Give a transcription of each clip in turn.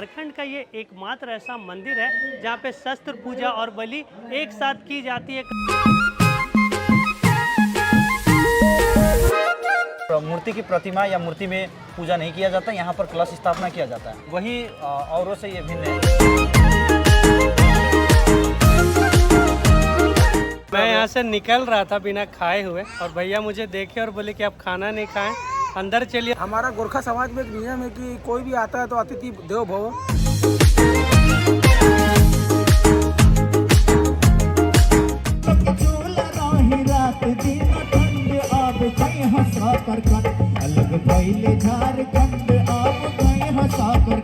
झारखंड का ये एकमात्र ऐसा मंदिर है जहाँ पे शस्त्र पूजा और बलि एक साथ की जाती है। मूर्ति की प्रतिमा या मूर्ति में पूजा नहीं किया जाता, यहाँ पर कलश स्थापना किया जाता है। वही औरों से ये भिन्न है। मैं यहाँ से निकल रहा था बिना खाए हुए और भैया मुझे देखे और बोले कि आप खाना नहीं खाएं, अंदर चलिए। हमारा गोरखा समाज में एक नियम है कि कोई भी आता है तो अतिथि देवो भव। अलग पहले झारखंड आप कहीं हंसा कर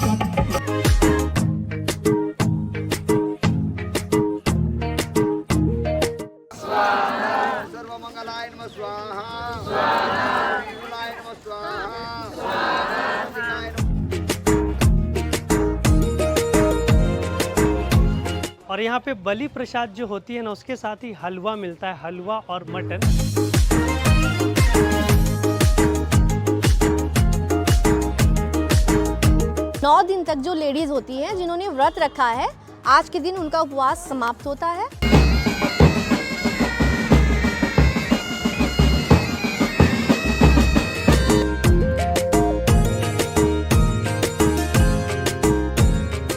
सर्वमंगलाय नमः स्वाहा स्वाहा मंगलाय नमः स्वाहा स्वाहा। और यहाँ पे बलि प्रसाद जो होती है ना, उसके साथ ही हलवा मिलता है, हलवा और मटन। 9 दिन तक जो लेडीज होती हैं जिन्होंने व्रत रखा है, आज के दिन उनका उपवास समाप्त होता है।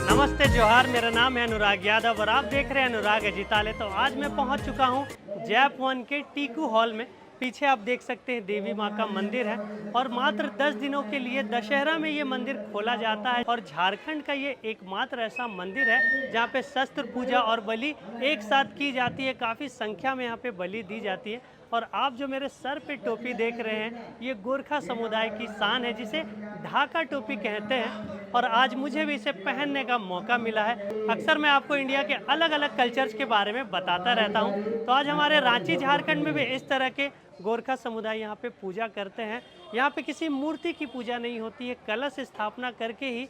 नमस्ते जोहार, मेरा नाम है अनुराग यादव और आप देख रहे हैं अनुराग अजीताले। तो आज मैं पहुंच चुका हूं जैप 1 के टीकू हॉल में। पीछे आप देख सकते हैं देवी माँ का मंदिर है और मात्र 10 दिनों के लिए दशहरा में ये मंदिर खोला जाता है। और झारखंड का ये एकमात्र ऐसा मंदिर है जहाँ पे शस्त्र पूजा और बलि एक साथ की जाती है। काफ़ी संख्या में यहाँ पे बलि दी जाती है। और आप जो मेरे सर पे टोपी देख रहे हैं, ये गोरखा समुदाय की शान है जिसे ढाका टोपी कहते हैं। और आज मुझे भी इसे पहनने का मौका मिला है। अक्सर मैं आपको इंडिया के अलग अलग कल्चर्स के बारे में बताता रहता हूँ, तो आज हमारे रांची झारखंड में भी इस तरह के गोरखा समुदाय यहाँ पे पूजा करते हैं। यहाँ पे किसी मूर्ति की पूजा नहीं होती है, कलश स्थापना करके ही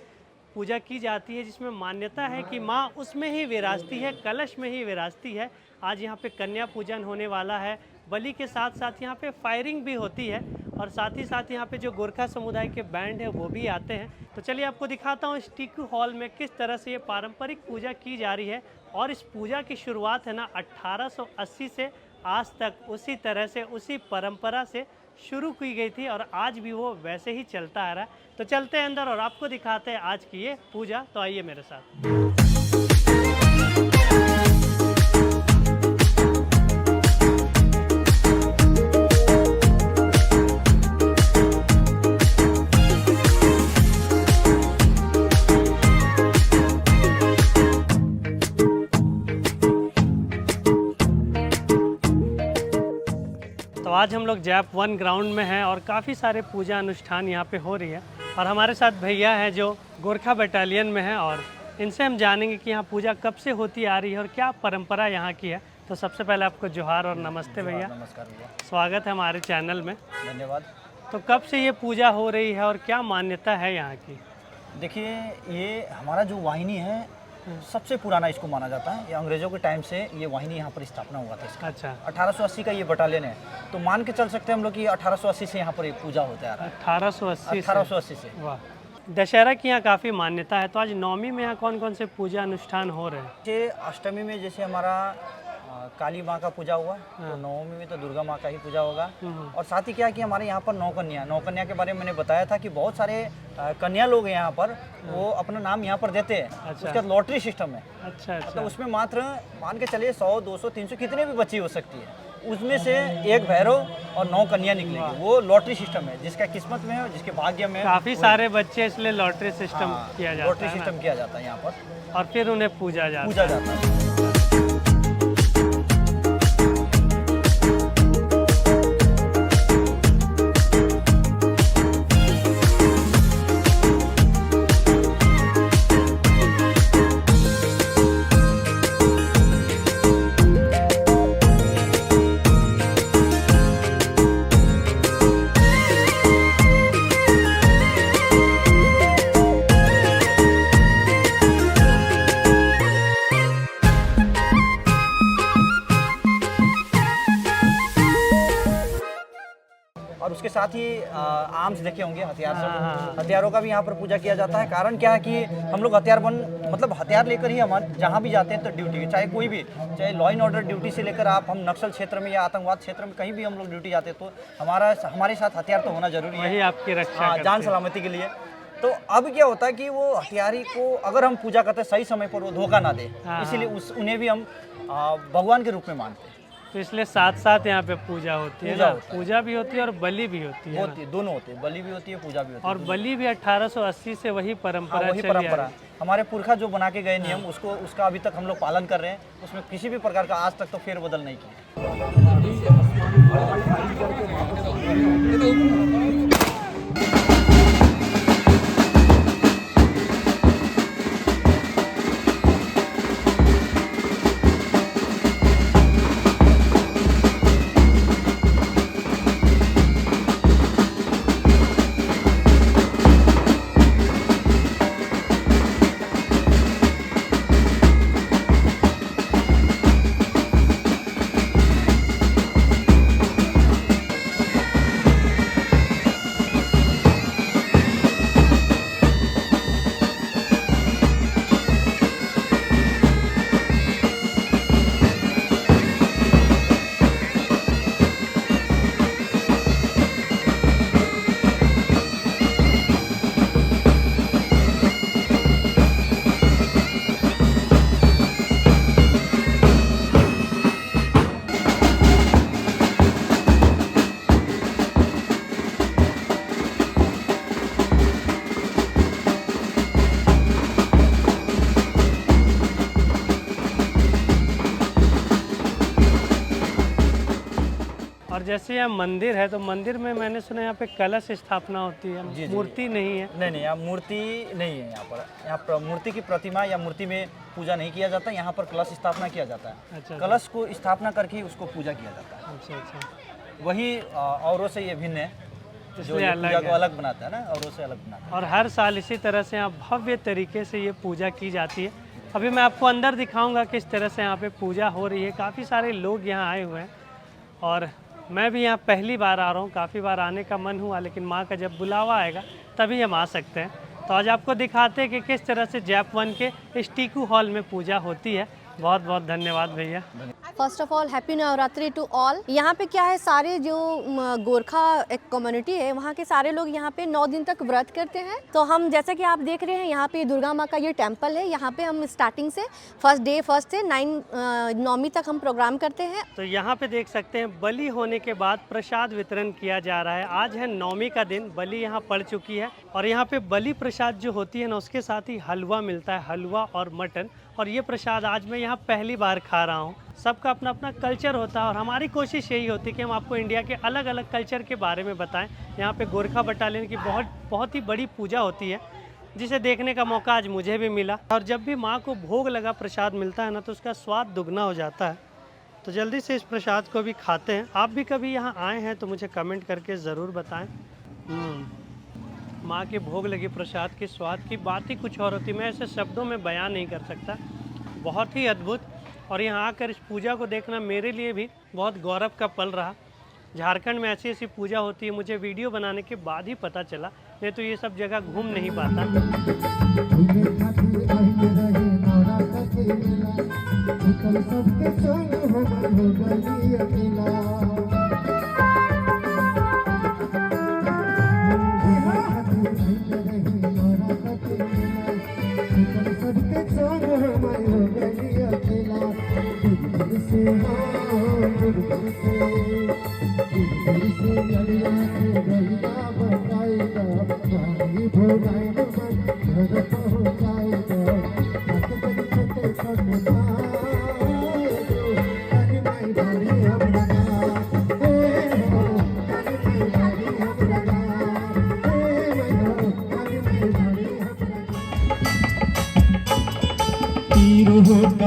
पूजा की जाती है, जिसमें मान्यता है कि माँ उसमें ही विराजती है, कलश में ही विराजती है। आज यहाँ पे कन्या पूजन होने वाला है। बलि के साथ साथ यहाँ पे फायरिंग भी होती है और साथ ही साथ यहाँ पे जो गोरखा समुदाय के बैंड है वो भी आते हैं। तो चलिए आपको दिखाता हूँ इस टीकू हॉल में किस तरह से ये पारंपरिक पूजा की जा रही है। और इस पूजा की शुरुआत है ना 1880 से आज तक उसी तरह से, उसी परंपरा से शुरू की गई थी और आज भी वो वैसे ही चलता आ रहा है। तो चलते हैं अंदर और आपको दिखाते हैं आज की ये पूजा। तो आइए मेरे साथ। तो आज हम लोग जैप 1 ग्राउंड में हैं और काफ़ी सारे पूजा अनुष्ठान यहाँ पे हो रही है। और हमारे साथ भैया हैं जो गोरखा बटालियन में हैं और इनसे हम जानेंगे कि यहाँ पूजा कब से होती आ रही है और क्या परंपरा यहाँ की है। तो सबसे पहले आपको जोहार और नमस्ते भैया। नमस्कार भैया, स्वागत है हमारे चैनल में। धन्यवाद। तो कब से ये पूजा हो रही है और क्या मान्यता है यहाँ की? देखिए, ये हमारा जो वाहिनी है सबसे पुराना इसको माना जाता है। ये अंग्रेज़ों के टाइम से ये वाहिनी यहाँ पर स्थापना हुआ था इसका। अच्छा, 1880 का ये बटालियन है, तो मान के चल सकते हैं हम लोग कि 1880 से यहाँ पर ये पूजा होता है। 1880 से। वाह। दशहरा की यहाँ काफ़ी मान्यता है। तो आज नवमी में यहाँ कौन कौन से पूजा अनुष्ठान हो रहे हैं? ये अष्टमी में जैसे हमारा काली माँ का पूजा हुआ, तो नवमी में तो दुर्गा माँ का ही पूजा होगा। और साथ ही क्या कि हमारे यहाँ पर नौ कन्या के बारे में मैंने बताया था कि बहुत सारे कन्या लोग हैं यहाँ पर, वो अपना नाम यहाँ पर देते हैं। अच्छा। उसका लॉटरी सिस्टम है। अच्छा। तो उसमें मात्र मान के चलिए 100, 200, 300 कितने भी बच्ची हो सकती है, उसमें से एक भैरव और 9 कन्या निकलेंगी। वो लॉटरी सिस्टम है, जिसका किस्मत में है और जिसके भाग्य में। काफ़ी सारे बच्चे, इसलिए लॉटरी सिस्टम किया जाता है। लॉटरी सिस्टम किया जाता है यहाँ पर और फिर उन्हें पूजा जाता है। साथ ही आर्म्स देखे होंगे, हथियार सब, हथियारों का भी यहाँ पर पूजा किया जाता है। कारण क्या है कि हम लोग मतलब हथियार लेकर ही हमारे जहाँ भी जाते हैं तो ड्यूटी, चाहे कोई भी, चाहे लॉ एंड ऑर्डर ड्यूटी से लेकर आप हम नक्सल क्षेत्र में या आतंकवाद क्षेत्र में कहीं भी हम लोग ड्यूटी जाते हैं तो हमारे साथ हथियार तो होना जरूरी है, वही आपकी रक्षा जान सलामती के लिए। तो अब क्या होता है कि वो हथियारी को अगर हम पूजा करते हैं सही समय पर वो धोखा ना दे, इसीलिए उन्हें भी हम भगवान के रूप में मानते हैं। तो इसलिए साथ साथ यहाँ पे पूजा होती है ना, पूजा भी होती है और बलि भी होती है, दोनों होते हैं, बलि भी होती है, पूजा भी होती है। और बलि भी 1880 से वही परंपरा वही परंपरा हमारे पुरखा जो बना के गए नियम उसका अभी तक हम लोग पालन कर रहे हैं, उसमें किसी भी प्रकार का आज तक तो फेरबदल नहीं किया। और जैसे यहाँ मंदिर है तो मंदिर में मैंने सुना यहाँ पे कलश स्थापना होती है, मूर्ति नहीं है। नहीं, यहाँ मूर्ति नहीं है। यहाँ पर मूर्ति की प्रतिमा या मूर्ति में पूजा नहीं किया जाता, यहाँ पर कलश स्थापना किया जाता है। अच्छा, कलश को स्थापना करके ही उसको पूजा किया जाता है। अच्छा। वही औरों से ये भिन्न है, जो ये पूजा को अलग बनाता है ना, औरों से अलग बनाता है। और हर साल इसी तरह से यहाँ भव्य तरीके से ये पूजा की जाती है। अभी मैं आपको अंदर दिखाऊंगा किस तरह से यहाँ पे पूजा हो रही है। काफ़ी सारे लोग यहाँ आए हुए हैं और मैं भी यहाँ पहली बार आ रहा हूँ। काफ़ी बार आने का मन हुआ, लेकिन माँ का जब बुलावा आएगा तभी हम आ सकते हैं। तो आज आपको दिखाते हैं कि किस तरह से जैप-1 के इस टीकू हॉल में पूजा होती है। बहुत बहुत धन्यवाद भैया। First of all happy Navratri to all. यहाँ पे क्या है, सारे जो गोरखा एक कम्युनिटी है वहाँ के सारे लोग यहाँ पे 9 दिन तक व्रत करते हैं। तो हम जैसा कि आप देख रहे हैं यहाँ पे दुर्गा माँ का ये टेम्पल है। यहाँ पे हम स्टार्टिंग से फर्स्ट से 9वीं तक हम प्रोग्राम करते हैं। तो यहाँ पे देख सकते हैं बलि होने के बाद प्रसाद वितरण किया जा रहा है। आज है 9वीं का दिन, बलि यहाँ पड़ चुकी है और यहाँ पे बलि प्रसाद जो होती है ना, उसके साथ ही हलवा मिलता है, हलवा और मटन। और ये प्रसाद आज मैं यहाँ पहली बार खा रहा हूँ। सबका अपना अपना कल्चर होता है और हमारी कोशिश यही होती है कि हम आपको इंडिया के अलग अलग कल्चर के बारे में बताएं। यहाँ पे गोरखा बटालियन की बहुत ही बड़ी पूजा होती है, जिसे देखने का मौका आज मुझे भी मिला। और जब भी माँ को भोग लगा प्रसाद मिलता है ना, तो उसका स्वाद दुगना हो जाता है। तो जल्दी से इस प्रसाद को भी खाते हैं। आप भी कभी यहाँ आए हैं तो मुझे कमेंट करके ज़रूर बताएँ। माँ के भोग लगे प्रसाद के स्वाद की बात ही कुछ और होती है, मैं ऐसे शब्दों में बयान नहीं कर सकता। बहुत ही अद्भुत। और यहाँ आकर इस पूजा को देखना मेरे लिए भी बहुत गौरव का पल रहा। झारखंड में ऐसी ऐसी पूजा होती है, मुझे वीडियो बनाने के बाद ही पता चला, नहीं तो ये सब जगह घूम नहीं पाता।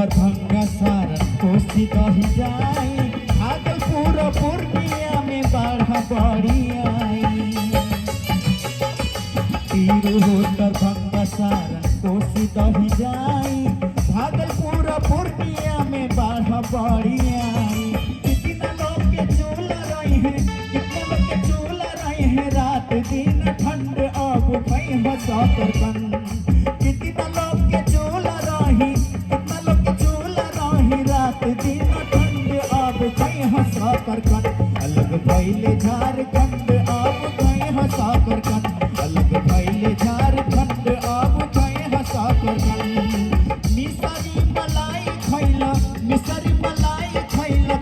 भंगा सारन कोसी कही जाई, भागलपुर पूर्णिया में बाढ़ बड़ी आई। तीरू होकर भंगा सारन कोसी कही जाई, भागलपुर पूर्णिया में बाढ़ बड़ी आई। कितना लोग के चूल्हा रही है, कितना लोग के चूल्हा रही साकर कन कितना लोग के चूल्हा रही कितना लोग के चूल्हा रही रात दिन ठंड अब गए हैं साकर कन अलग भइले झारखंड अब गए हैं साकर कन अलग भइले झारखंड अब गए हैं साकर कन मिसरी मलाई खैला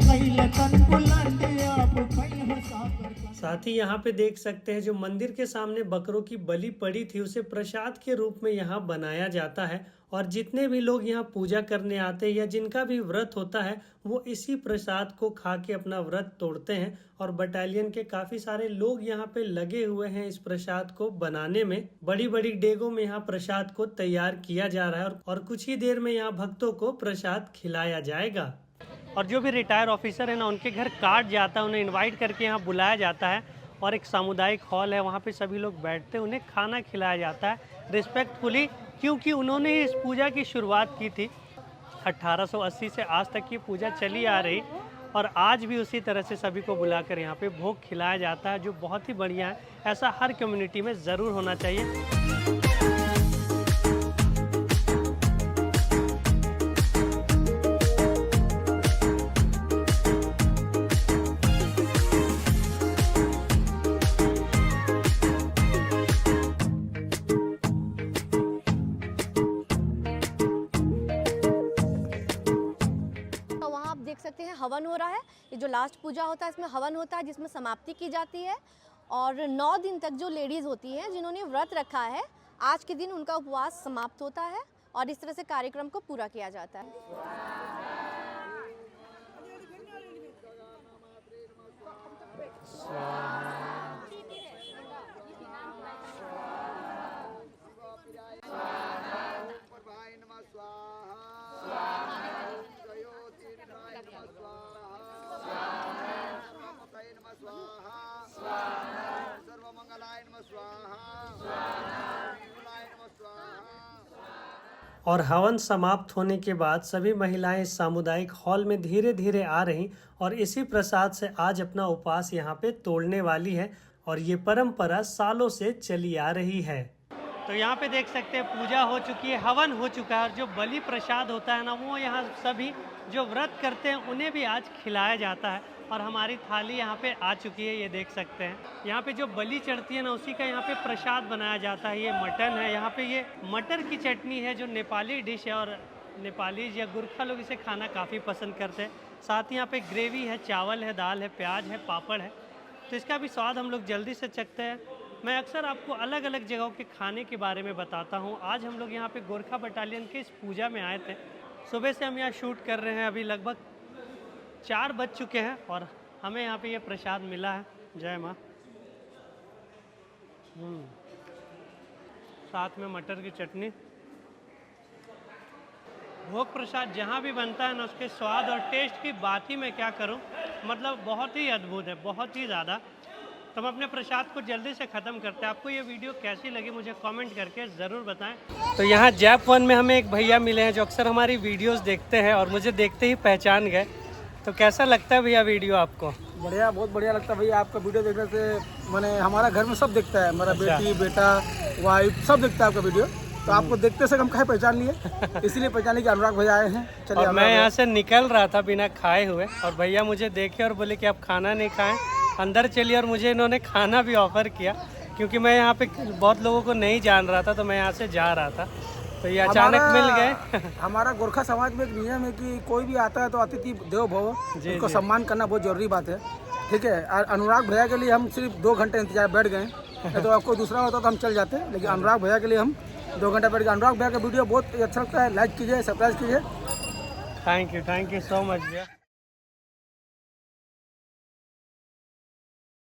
कैला तन बुलंद अब गए हैं साकर कन। साथ ही यहाँ पे देख सकते हैं जो मंदिर के सामने बकरों की बलि पड़ी थी उसे प्रसाद के रूप में यहाँ बनाया जाता है और जितने भी लोग यहाँ पूजा करने आते हैं या जिनका भी व्रत होता है वो इसी प्रसाद को खा के अपना व्रत तोड़ते हैं। और बटालियन के काफी सारे लोग यहाँ पे लगे हुए हैं इस प्रसाद को बनाने में। बड़ी बड़ी डेगों में यहाँ प्रसाद को तैयार किया जा रहा है और कुछ ही देर में यहाँ भक्तों को प्रसाद खिलाया जाएगा। और जो भी रिटायर ऑफिसर है ना उनके घर कार्ड जाता है, उन्हें इनवाइट करके यहाँ बुलाया जाता है और एक सामुदायिक हॉल है, वहाँ पे सभी लोग बैठते हैं, उन्हें खाना खिलाया जाता है रिस्पेक्टफुली, क्योंकि उन्होंने ही इस पूजा की शुरुआत की थी। 1880 से आज तक ये पूजा चली आ रही और आज भी उसी तरह से सभी को बुलाकर यहाँ पे भोग खिलाया जाता है, जो बहुत ही बढ़िया है। ऐसा हर कम्युनिटी में ज़रूर होना चाहिए। देख सकते हैं हवन हो रहा है। ये जो लास्ट पूजा होता है इसमें हवन होता है जिसमें समाप्ति की जाती है और 9 दिन तक जो लेडीज़ होती हैं जिन्होंने व्रत रखा है आज के दिन उनका उपवास समाप्त होता है और इस तरह से कार्यक्रम को पूरा किया जाता है। और हवन समाप्त होने के बाद सभी महिलाएं सामुदायिक हॉल में धीरे धीरे आ रही और इसी प्रसाद से आज अपना उपवास यहाँ पे तोड़ने वाली है और ये परंपरा सालों से चली आ रही है। तो यहाँ पे देख सकते हैं पूजा हो चुकी है, हवन हो चुका है और जो बलि प्रसाद होता है ना वो यहाँ सभी जो व्रत करते हैं उन्हें भी आज खिलाया जाता है और हमारी थाली यहाँ पे आ चुकी है। ये देख सकते हैं यहाँ पे जो बलि चढ़ती है ना उसी का यहाँ पे प्रसाद बनाया जाता है। ये मटन है, यहाँ पे ये मटर की चटनी है जो नेपाली डिश है और नेपाली या गुरखा लोग इसे खाना काफ़ी पसंद करते हैं। साथ ही यहाँ पे ग्रेवी है, चावल है, दाल है, प्याज है, पापड़ है, तो इसका भी स्वाद हम लोग जल्दी से चखते हैं। मैं अक्सर आपको अलग अलग जगहों के खाने के बारे में बताता हूँ। आज हम लोग यहाँ पे गोरखा बटालियन के इस पूजा में आए थे। सुबह से हम यहाँ शूट कर रहे हैं, अभी लगभग 4 बज चुके हैं और हमें यहाँ पे ये प्रसाद मिला है। जय माँ। साथ में मटर की चटनी। भोग प्रसाद जहाँ भी बनता है ना उसके स्वाद और टेस्ट की बात ही मैं क्या करूँ, मतलब बहुत ही अद्भुत है, बहुत ही ज़्यादा। तो हम अपने प्रसाद को जल्दी से ख़त्म करते हैं। आपको ये वीडियो कैसी लगी मुझे कमेंट करके ज़रूर बताएं। तो यहाँ जैप 1 में हमें एक भैया मिले हैं जो अक्सर हमारी वीडियोस देखते हैं और मुझे देखते ही पहचान गए। तो कैसा लगता है भैया वीडियो आपको? बढ़िया, बहुत बढ़िया लगता है भैया। आपका वीडियो देखने से मैंने हमारा घर में सब देखता है, मेरा बेटी, बेटा, वाइफ सब देखता है आपका वीडियो। तो आपको देखते से हम खाए पहचान लिए, इसलिए पहचान लिए कि अनुराग भैया आए हैं। चलिए, और मैं यहाँ से निकल रहा था बिना खाए हुए और भैया मुझे देखे और बोले कि आप खाना नहीं खाएं, अंदर चलिए। और मुझे इन्होंने खाना भी ऑफर किया क्योंकि मैं यहाँ पे बहुत लोगों को नहीं जान रहा था, तो मैं यहाँ से जा रहा था तो ये अचानक मिल गए। हमारा गोरखा समाज में एक नियम है कि कोई भी आता है तो अतिथि देवो भव, उसको सम्मान करना बहुत जरूरी बात है। ठीक है, अनुराग भैया के लिए हम सिर्फ 2 घंटे इंतजार बैठ गए, तो आपको दूसरा होता तो हम चल जाते, लेकिन अनुराग भैया के लिए हम 2 घंटे बैठ गए। अनुराग भैया का वीडियो बहुत अच्छा लगता है, लाइक कीजिए, सब्सक्राइब कीजिए। थैंक यू सो मच भैया।